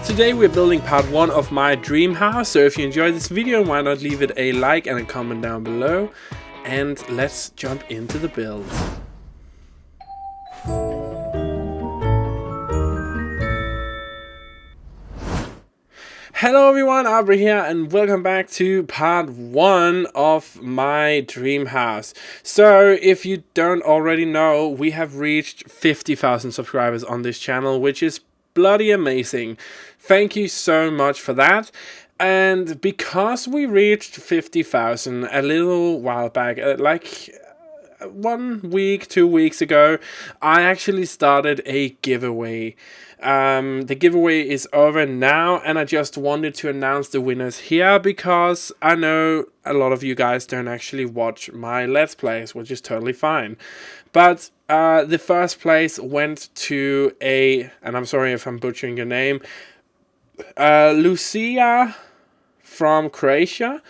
Today we're building part 1 of my dream house, so if you enjoyed this video, why not leave it a like and a comment down below, and let's jump into the build. Hello everyone, Auvbri here, and welcome back to part 1 of my dream house. So, if you don't already know, we have reached 50,000 subscribers on this channel, which is bloody amazing. Thank you so much for that. And because we reached 50,000 a little while back, like 1 week, 2 weeks ago, I actually started a giveaway. The giveaway is over now, and I just wanted to announce the winners here because I know a lot of you guys don't actually watch my Let's Plays, which is totally fine. But the first place went to and I'm sorry if I'm butchering your name, Lucia from Croatia.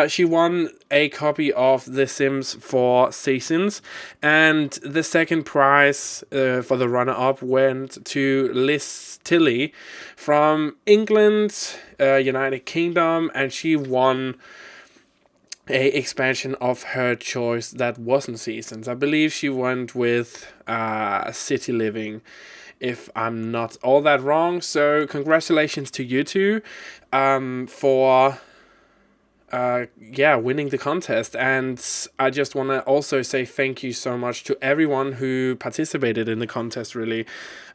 She won a copy of The Sims 4 Seasons, and the second prize for the runner-up went to Liz Tilly from England, United Kingdom, and she won a expansion of her choice that wasn't Seasons. I believe she went with City Living, if I'm not all that wrong. So congratulations to you two for winning the contest. And I just want to also say thank you so much to everyone who participated in the contest, really.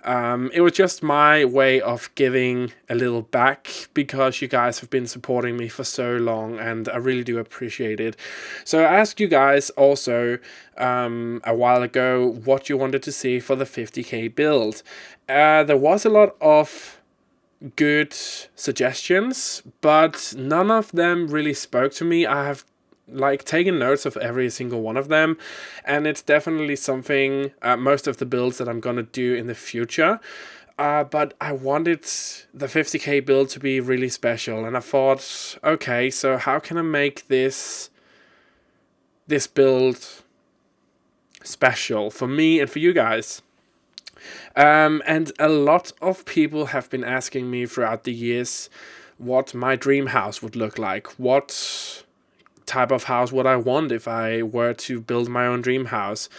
It was just my way of giving a little back because you guys have been supporting me for so long, and I really do appreciate it. So I asked you guys also a while ago what you wanted to see for the 50k build. There was a lot of good suggestions, but none of them really spoke to me. I have taken notes of every single one of them, and it's definitely something most of the builds that I'm gonna do in the future, but I wanted the 50k build to be really special, and I thought, okay, so how can I make this build special for me and for you guys? And a lot of people have been asking me throughout the years what my dream house would look like. What type of house would I want if I were to build my own dream house?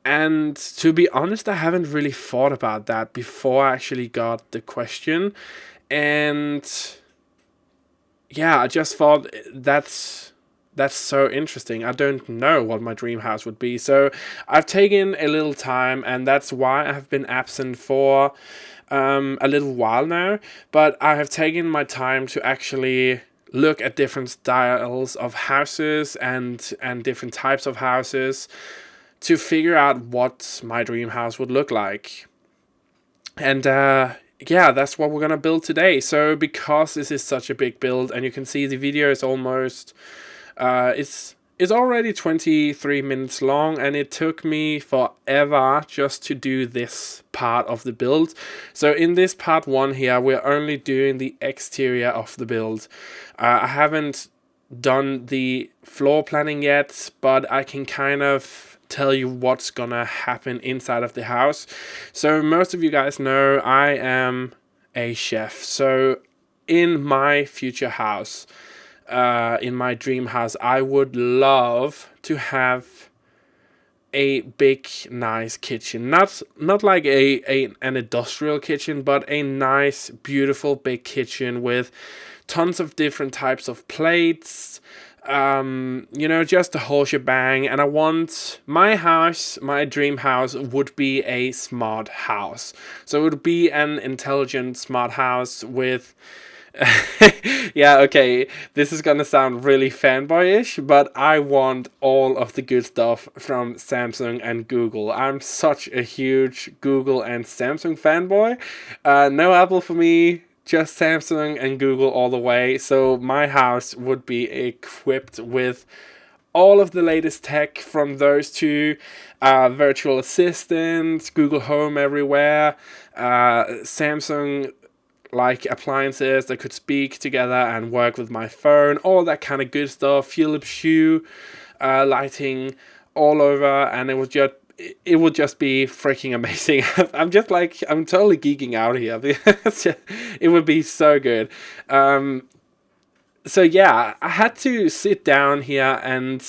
And to be honest, I haven't really thought about that before I actually got the question. And yeah, I just thought that's so interesting. I don't know what my dream house would be. So I've taken a little time, and that's why I have been absent for a little while now. But I have taken my time to actually look at different styles of houses and different types of houses to figure out what my dream house would look like. And yeah, that's what we're gonna build today. So because this is such a big build, and you can see the video is almost it's already 23 minutes long, and it took me forever just to do this part of the build. So in this part 1 here, we're only doing the exterior of the build. I haven't done the floor planning yet, but I can kind of tell you what's gonna happen inside of the house. So most of you guys know I am a chef. So in my future house, in my dream house, I would love to have a big, nice kitchen. Not like an industrial kitchen, but a nice, beautiful, big kitchen with tons of different types of plates. You know, just the whole shebang. And I want my house, my dream house, would be a smart house. So it would be an intelligent, smart house with yeah, okay, this is gonna sound really fanboyish, but I want all of the good stuff from Samsung and Google. I'm such a huge Google and Samsung fanboy. No Apple for me, just Samsung and Google all the way. So my house would be equipped with all of the latest tech from those two, virtual assistants, Google Home everywhere, Samsung appliances that could speak together and work with my phone, all that kind of good stuff, Philips Hue lighting all over, and it would just be freaking amazing. I'm just like, I'm totally geeking out here. It would be so good. So yeah, I had to sit down here and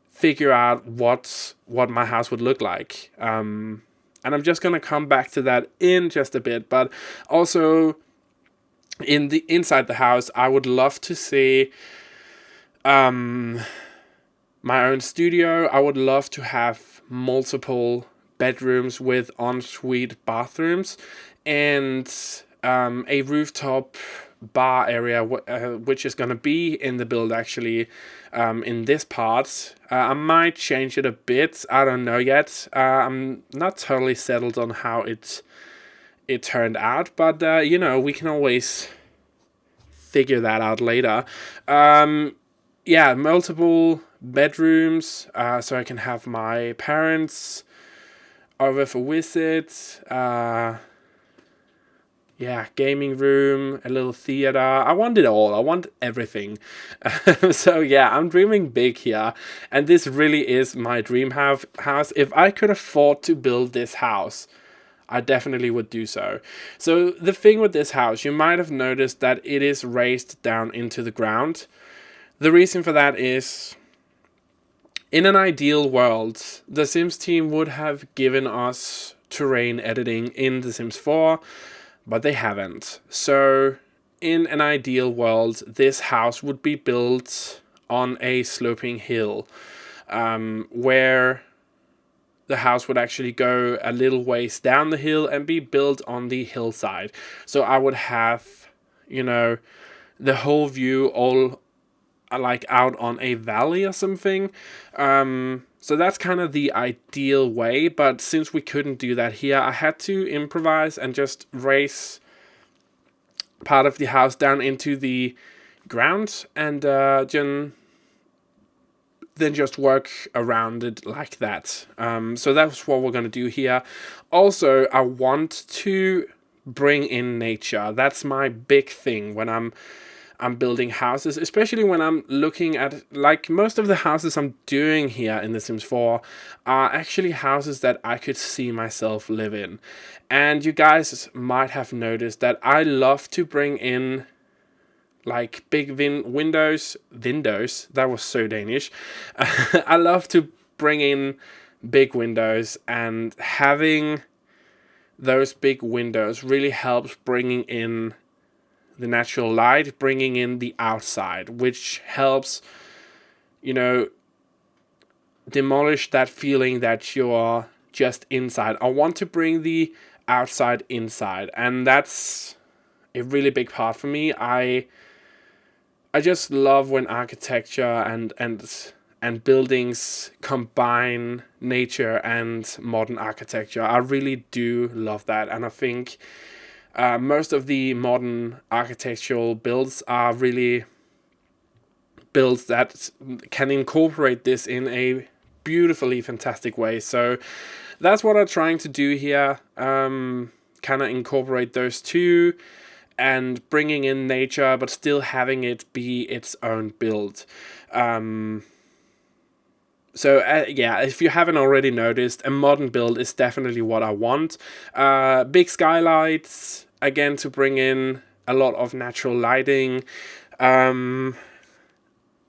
figure out what my house would look like. And I'm just gonna come back to that in just a bit. But also in the inside the house, I would love to see my own studio. I would love to have multiple bedrooms with ensuite bathrooms and a rooftop bar area, which is going to be in the build actually in this part. I might change it a bit. I don't know yet. I'm not totally settled on how it turned out, but you know, we can always figure that out later. Yeah, multiple bedrooms, so I can have my parents over for visits. Yeah, gaming room, a little theater. I want it all. I want everything. So yeah, I'm dreaming big here, and this really is my dream house. If I could afford to build this house, I definitely would do so. So the thing with this house, you might have noticed that it is raised down into the ground. The reason for that is, in an ideal world, the Sims team would have given us terrain editing in The Sims 4, but they haven't. So in an ideal world, this house would be built on a sloping hill, where the house would actually go a little ways down the hill and be built on the hillside. So I would have, you know, the whole view all like out on a valley or something. So that's kind of the ideal way, but since we couldn't do that here, I had to improvise and just raise part of the house down into the ground and then just work around it like that. So that's what we're going to do here. Also, I want to bring in nature. That's my big thing when I'm building houses, especially when I'm looking at, like, most of the houses I'm doing here in The Sims 4 are actually houses that I could see myself live in. And you guys might have noticed that I love to bring in like big windows, that was so Danish. I love to bring in big windows, and having those big windows really helps bringing in the natural light, bringing in the outside, which helps, you know, demolish that feeling that you're just inside. I want to bring the outside inside, and that's a really big part for me. I just love when architecture and buildings combine nature and modern architecture. I really do love that, and I think most of the modern architectural builds are really builds that can incorporate this in a beautifully fantastic way. So that's what I'm trying to do here. Kind of incorporate those two and bringing in nature, but still having it be its own build. So yeah, if you haven't already noticed, a modern build is definitely what I want. Big skylights, again, to bring in a lot of natural lighting. I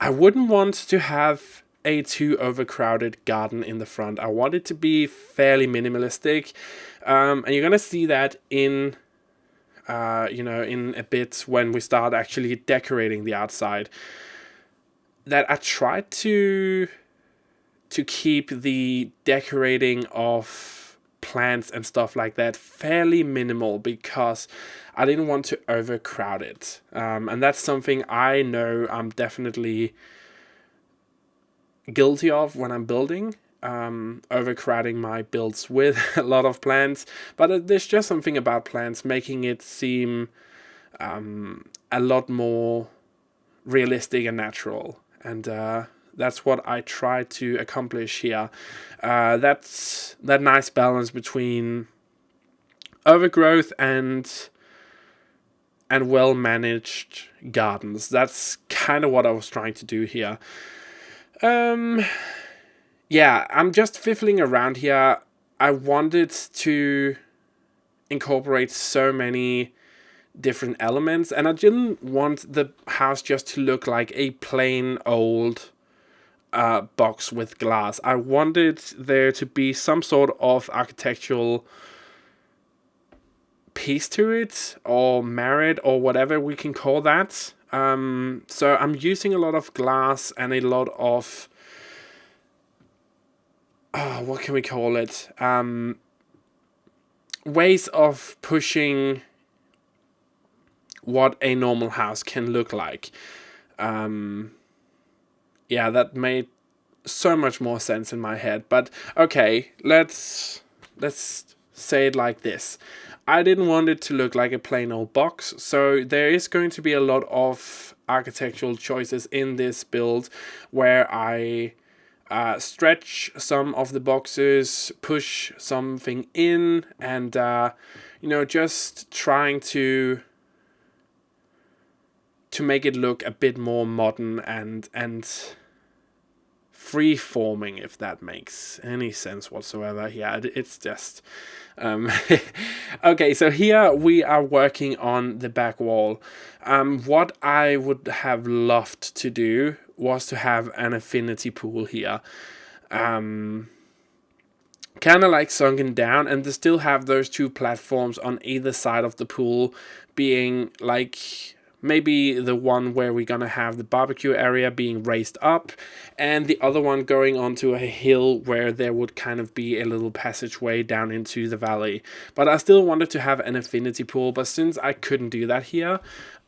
wouldn't want to have a too overcrowded garden in the front. I want it to be fairly minimalistic. And you're going to see that in in a bit when we start actually decorating the outside. That I tried to keep the decorating of plants and stuff like that fairly minimal, because I didn't want to overcrowd it. And that's something I know I'm definitely guilty of when I'm building. Overcrowding my builds with a lot of plants, but there's just something about plants making it seem a lot more realistic and natural, and that's what I try to accomplish here. That's that nice balance between overgrowth and well managed gardens. That's kind of what I was trying to do here. yeah, I'm just fiddling around here. I wanted to incorporate so many different elements, and I didn't want the house just to look like a plain old box with glass. I wanted there to be some sort of architectural piece to it, or merit, or whatever we can call that. So I'm using a lot of glass and a lot of what can we call it? Ways of pushing what a normal house can look like. Yeah, that made so much more sense in my head. But okay, let's say it like this. I didn't want it to look like a plain old box, so there is going to be a lot of architectural choices in this build where I stretch some of the boxes, push something in, and just trying to make it look a bit more modern and free forming, if that makes any sense whatsoever. Yeah, it's just okay, so here we are working on the back wall. What I would have loved to do was to have an infinity pool here, kind of like sunken down, and to still have those two platforms on either side of the pool, being like maybe the one where we're gonna have the barbecue area being raised up, and the other one going onto a hill where there would kind of be a little passageway down into the valley. But I still wanted to have an infinity pool, but since I couldn't do that here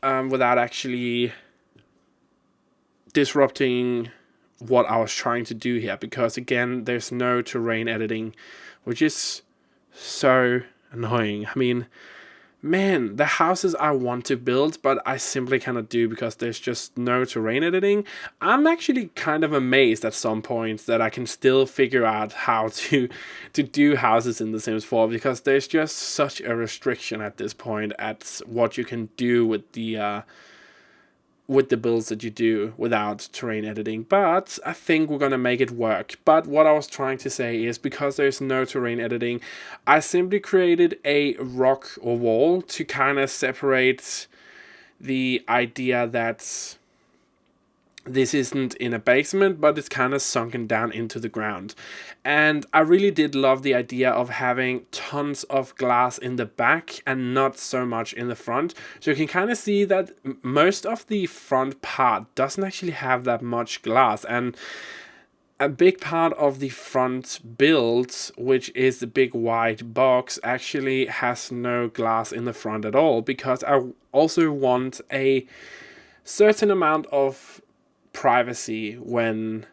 without actually disrupting what I was trying to do here, because again, there's no terrain editing, which is so annoying. I mean, man, the houses I want to build, but I simply cannot do because there's just no terrain editing. I'm actually kind of amazed at some points that I can still figure out how to do houses in The Sims 4, because there's just such a restriction at this point at what you can do with the builds that you do without terrain editing. But I think we're gonna make it work. But what I was trying to say is, because there's no terrain editing, I simply created a rock or wall to kind of separate the idea that this isn't in a basement, but it's kind of sunken down into the ground. And I really did love the idea of having tons of glass in the back and not so much in the front. So you can kind of see that most of the front part doesn't actually have that much glass. And a big part of the front build, which is the big white box, actually has no glass in the front at all, because I also want a certain amount of privacy when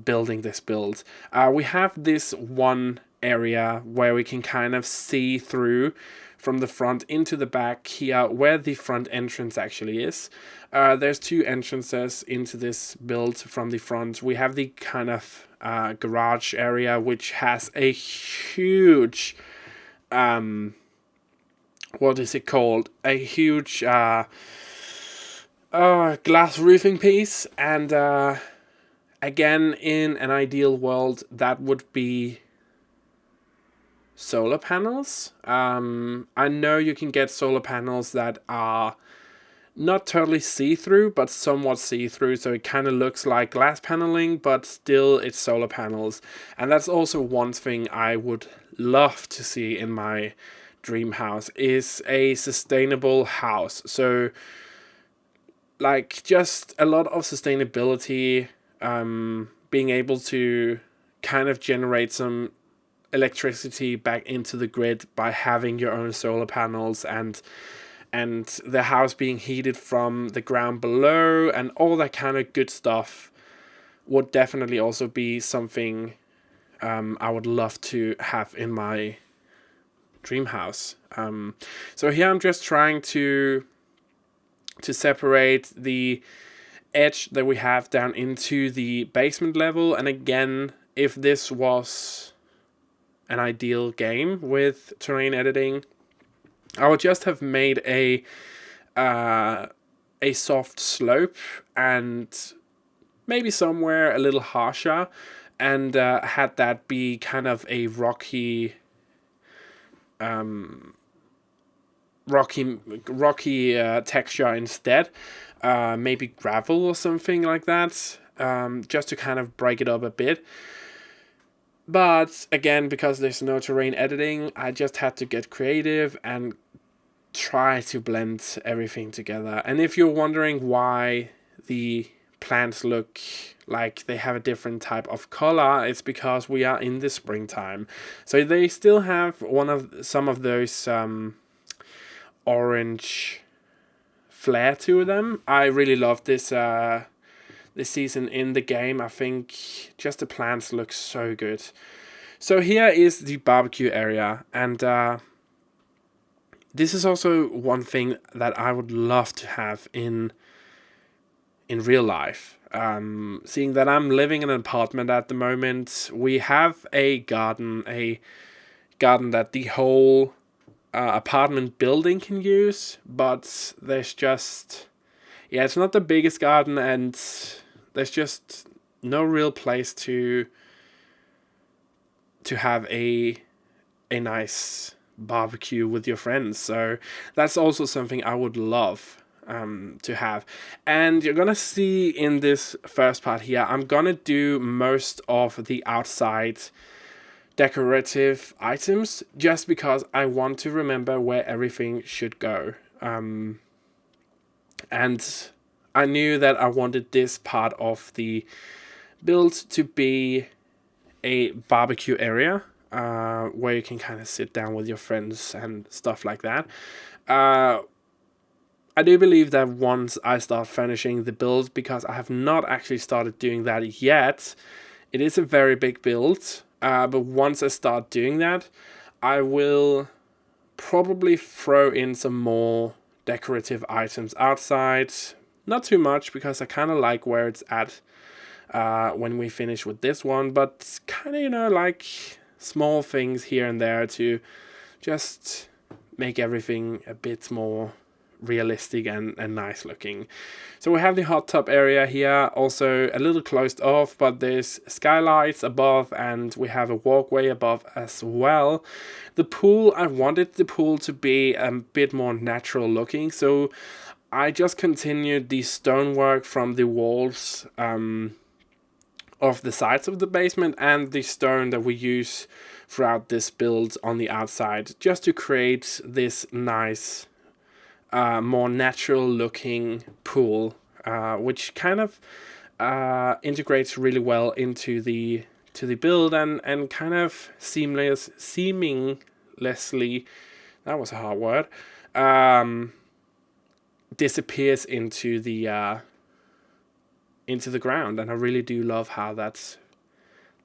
building this build. We have this one area where we can kind of see through from the front into the back here, where the front entrance actually is. There's two entrances into this build from the front. We have the kind of garage area, which has a huge what is it called? A huge glass roofing piece, and again, in an ideal world, that would be solar panels. I know you can get solar panels that are not totally see-through, but somewhat see-through, so it kind of looks like glass paneling, but still it's solar panels. And that's also one thing I would love to see in my dream house, is a sustainable house. So like just a lot of sustainability, being able to kind of generate some electricity back into the grid by having your own solar panels, and the house being heated from the ground below, and all that kind of good stuff would definitely also be something I would love to have in my dream house. So here I'm just trying to separate the edge that we have down into the basement level. And again, if this was an ideal game with terrain editing, I would just have made a soft slope, and maybe somewhere a little harsher, and had that be kind of a rocky texture instead. Maybe gravel or something like that, just to kind of break it up a bit. But again, because there's no terrain editing, I just had to get creative and try to blend everything together. And if you're wondering why the plants look like they have a different type of color, it's because we are in the springtime. So they still have some of those orange flair to them. I really love this season in the game. I think just the plants look so good. So here is the barbecue area, and this is also one thing that I would love to have in real life. Seeing that I'm living in an apartment at the moment, we have a garden that the whole apartment building can use, but there's just, it's not the biggest garden, and there's just no real place to have a nice barbecue with your friends. So that's also something I would love to have. And you're gonna see in this first part here, I'm gonna do most of the outside decorative items, just because I want to remember where everything should go. And I knew that I wanted this part of the build to be a barbecue area, where you can kind of sit down with your friends and stuff like that. I do believe that once I start finishing the build, because I have not actually started doing that yet, it is a very big build, but once I start doing that, I will probably throw in some more decorative items outside. Not too much, because I kind of like where it's at when we finish with this one, but kind of, like small things here and there to just make everything a bit more realistic and nice looking. So we have the hot tub area here, also a little closed off, but there's skylights above, and we have a walkway above as well. The pool, I wanted the pool to be a bit more natural looking, so I just continued the stonework from the walls of the sides of the basement, and the stone that we use throughout this build on the outside, just to create this nice more natural looking pool, which kind of integrates really well into the build, and kind of seamlessly, that was a hard word, disappears into the ground, and I really do love how that's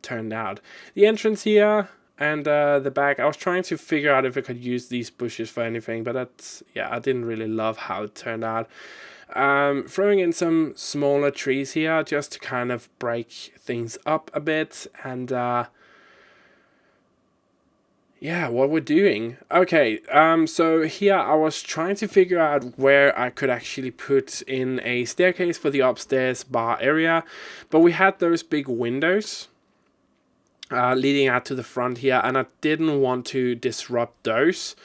turned out. The entrance here and the back, I was trying to figure out if I could use these bushes for anything, but I didn't really love how it turned out. Throwing in some smaller trees here just to kind of break things up a bit, and what we're doing. Okay, so here I was trying to figure out where I could actually put in a staircase for the upstairs bar area, but we had those big windows leading out to the front here, and I didn't want to disrupt those.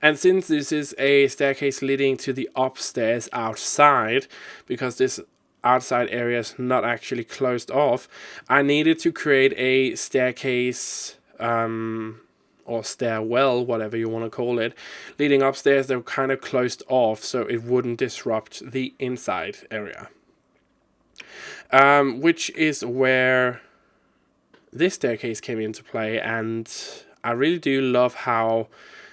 And since this is a staircase leading to the upstairs outside, because this outside area is not actually closed off, I needed to create a staircase or stairwell, whatever you want to call it, leading upstairs that were kind of closed off so it wouldn't disrupt the inside area. Which is where this staircase came into play, and I really do love how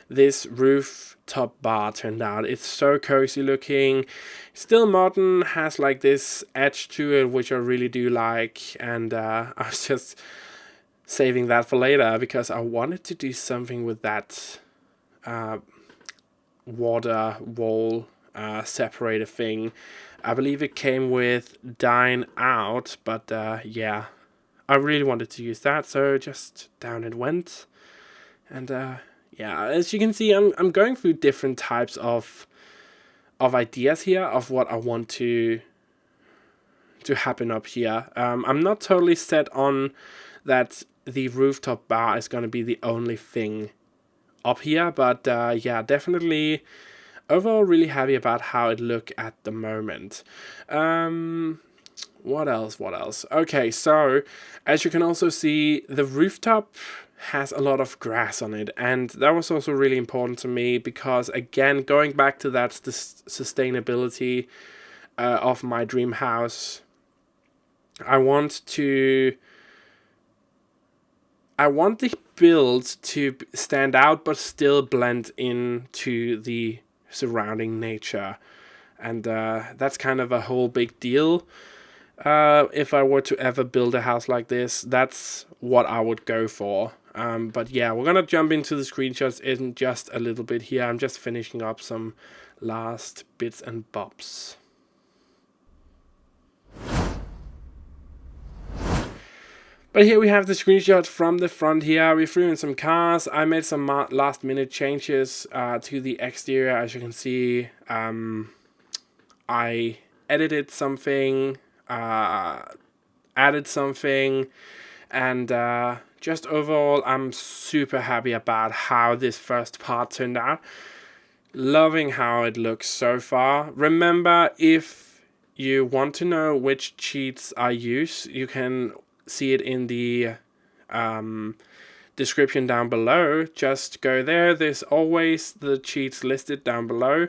this rooftop bar turned out. It's so cozy looking, still modern, has like this edge to it, which I really do like, and I was just saving that for later because I wanted to do something with that water wall separator thing. I believe it came with Dine Out, but I really wanted to use that, so just down it went. And as you can see, I'm going through different types of ideas here of what I want to happen up here. I'm not totally set on that the rooftop bar is going to be the only thing up here. But yeah, definitely overall really happy about how it look at the moment. What else? Okay, so as you can also see, the rooftop has a lot of grass on it, and that was also really important to me because, again, going back to that sustainability of my dream house, I want the build to stand out but still blend into the surrounding nature, and that's kind of a whole big deal. If I were to ever build a house like this, that's what I would go for. But yeah, we're gonna jump into the screenshots in just a little bit here. I'm just finishing up some last bits and bobs. But here we have the screenshot from the front here. We threw in some cars. I made some last minute changes to the exterior. As you can see, I edited something, added something, and just overall I'm super happy about how this first part turned out. Loving how it looks so far. Remember, if you want to know which cheats I use, you can see it in the description down below. Just go there. There's always the cheats listed down below.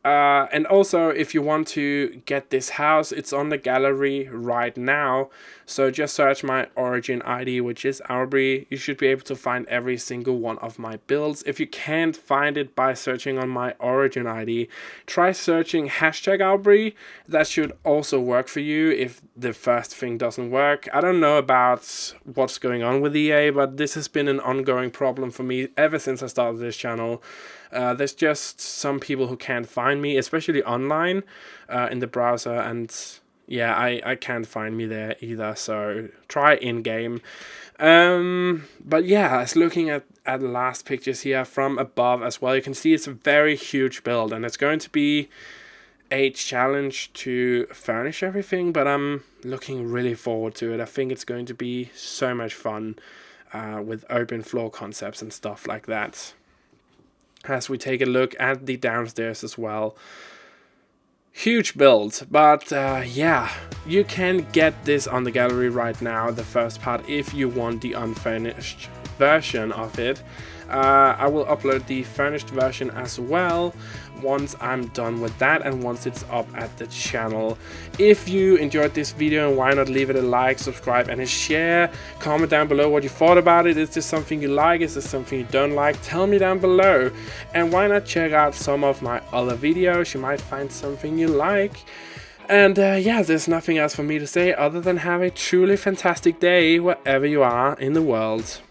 And also, if you want to get this house, it's on the gallery right now. So just search my origin ID, which is Auvbri. You should be able to find every single one of my builds. If you can't find it by searching on my origin ID, try searching #Auvbri. That should also work for you if the first thing doesn't work. I don't know about what's going on with EA, but this has been an ongoing problem for me ever since I started this channel. There's just some people who can't find me, especially online in the browser, and yeah, I can't find me there either, so try in-game. But yeah, as looking at the last pictures here from above as well, you can see it's a very huge build, and it's going to be a challenge to furnish everything, but I'm looking really forward to it. I think it's going to be so much fun with open floor concepts and stuff like that. As we take a look at the downstairs as well. Huge build, but yeah, you can get this on the gallery right now, the first part, if you want the unfinished version of it. I will upload the finished version as well once I'm done with that and once it's up at the channel. If you enjoyed this video, why not leave it a like, subscribe and a share. Comment down below what you thought about it. Is this something you like? Is this something you don't like? Tell me down below. And why not check out some of my other videos? You might find something you like. And yeah, there's nothing else for me to say other than have a truly fantastic day wherever you are in the world.